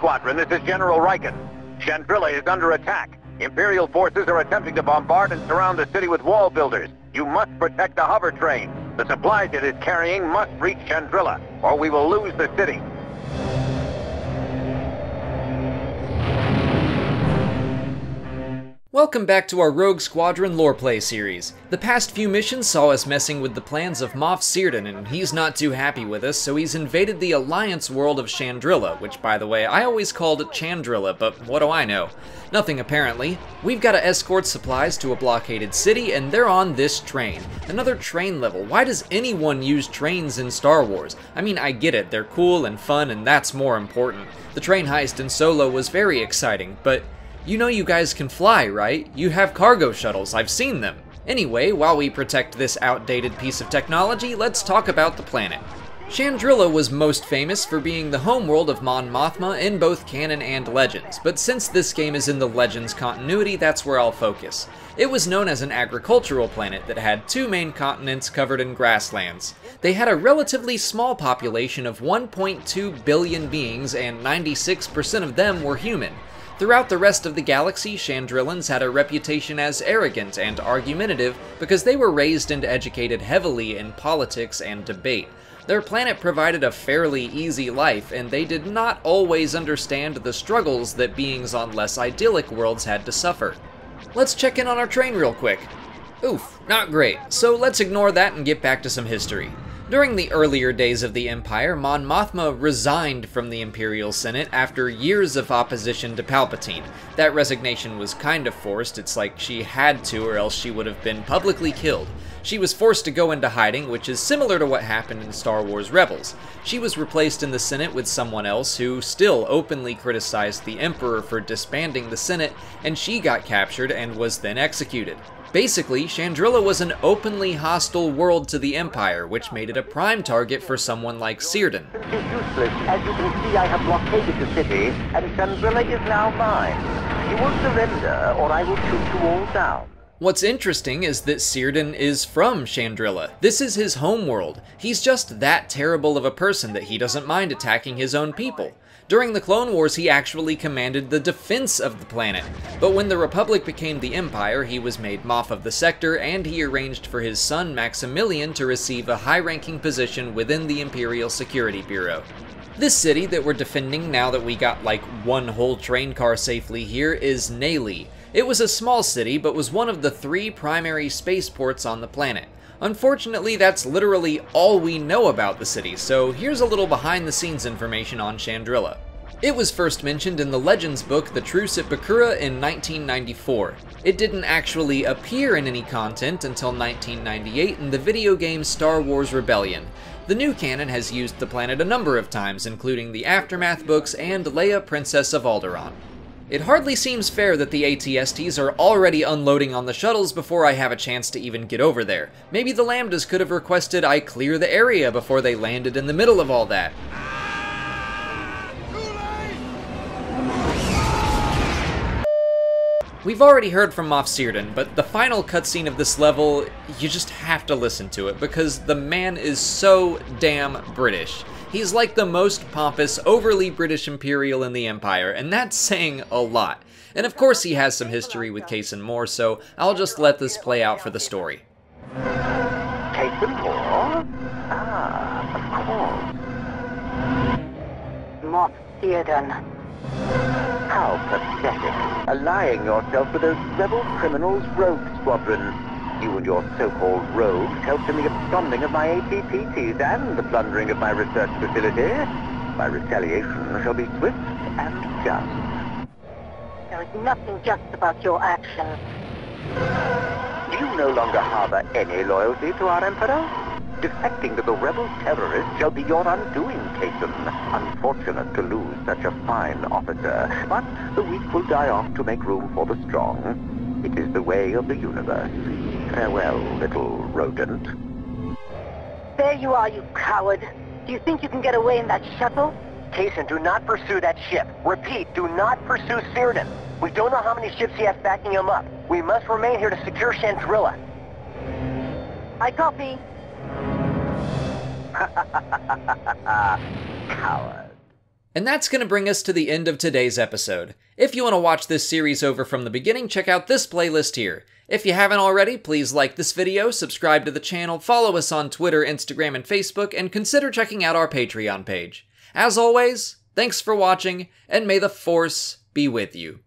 Squadron, this is General Riken. Chandrila is under attack. Imperial forces are attempting to bombard and surround the city with wall builders. You must protect the hover train. The supplies it is carrying must reach Chandrila, or we will lose the city. Welcome back to our Rogue Squadron loreplay series. The past few missions saw us messing with the plans of Moff Searden, and he's not too happy with us, so he's invaded the Alliance world of Chandrila, which, by the way, I always called Chandrila, but what do I know? Nothing apparently. We've got to escort supplies to a blockaded city, and they're on this train. Another train level. Why does anyone use trains in Star Wars? I mean, I get it, they're cool and fun, and that's more important. The train heist in Solo was very exciting, but you know you guys can fly, right? You have cargo shuttles, I've seen them. Anyway, while we protect this outdated piece of technology, let's talk about the planet. Chandrila was most famous for being the homeworld of Mon Mothma in both canon and Legends, but since this game is in the Legends continuity, that's where I'll focus. It was known as an agricultural planet that had two main continents covered in grasslands. They had a relatively small population of 1.2 billion beings, and 96% of them were human. Throughout the rest of the galaxy, Chandrilans had a reputation as arrogant and argumentative because they were raised and educated heavily in politics and debate. Their planet provided a fairly easy life, and they did not always understand the struggles that beings on less idyllic worlds had to suffer. Let's check in on our train real quick. Oof, not great, so let's ignore that and get back to some history. During the earlier days of the Empire, Mon Mothma resigned from the Imperial Senate after years of opposition to Palpatine. That resignation was kind of forced, it's like she had to or else she would have been publicly killed. She was forced to go into hiding, which is similar to what happened in Star Wars Rebels. She was replaced in the Senate with someone else who still openly criticized the Emperor for disbanding the Senate, and she got captured and was then executed. Basically, Chandrila was an openly hostile world to the Empire, which made it a prime target for someone like Searden. It is useless. As you can see, I have blockaded the city, and Chandrila is now mine. You will surrender, or I will shoot you all down. What's interesting is that Searden is from Chandrila. This is his homeworld. He's just that terrible of a person that he doesn't mind attacking his own people. During the Clone Wars, he actually commanded the defense of the planet, but when the Republic became the Empire, he was made Moff of the sector, and he arranged for his son Maximilian to receive a high-ranking position within the Imperial Security Bureau. This city that we're defending now that we got like one whole train car safely here is Nayli. It was a small city, but was one of the 3 primary spaceports on the planet. Unfortunately, that's literally all we know about the city, so here's a little behind-the-scenes information on Chandrila. It was first mentioned in the Legends book The Truce At Bakura in 1994. It didn't actually appear in any content until 1998 in the video game Star Wars Rebellion. The new canon has used the planet a number of times, including the Aftermath books and Leia, Princess of Alderaan. It hardly seems fair that the ATSTs are already unloading on the shuttles before I have a chance to even get over there. Maybe the Lambdas could have requested I clear the area before they landed in the middle of all that. We've already heard from Moff Searden, but the final cutscene of this level, you just have to listen to it because the man is so damn British. He's like the most pompous, overly British Imperial in the Empire, and that's saying a lot. And of course he has some history with Cason Moore, so I'll just let this play out for the story. Cason Moore? Ah, of course. Moff Searden. How pathetic. Allying yourself with those rebel criminals, Rogue Squadron. You and your so-called rogues helped in the absconding of my ATPTs and the plundering of my research facility. My retaliation shall be swift and just. There is nothing just about your actions. You no longer harbor any loyalty to our Emperor? Defecting to the rebel terrorists shall be your undoing, Cason. Unfortunate to lose such a fine officer, but the weak will die off to make room for the strong. It is the way of the universe. Farewell, little rodent. There you are, you coward. Do you think you can get away in that shuttle? Cason, do not pursue that ship. Repeat, do not pursue Searden. We don't know how many ships he has backing him up. We must remain here to secure Chandrila. I copy. Coward. And that's going to bring us to the end of today's episode. If you want to watch this series over from the beginning, check out this playlist here. If you haven't already, please like this video, subscribe to the channel, follow us on Twitter, Instagram, and Facebook, and consider checking out our Patreon page. As always, thanks for watching, and may the Force be with you.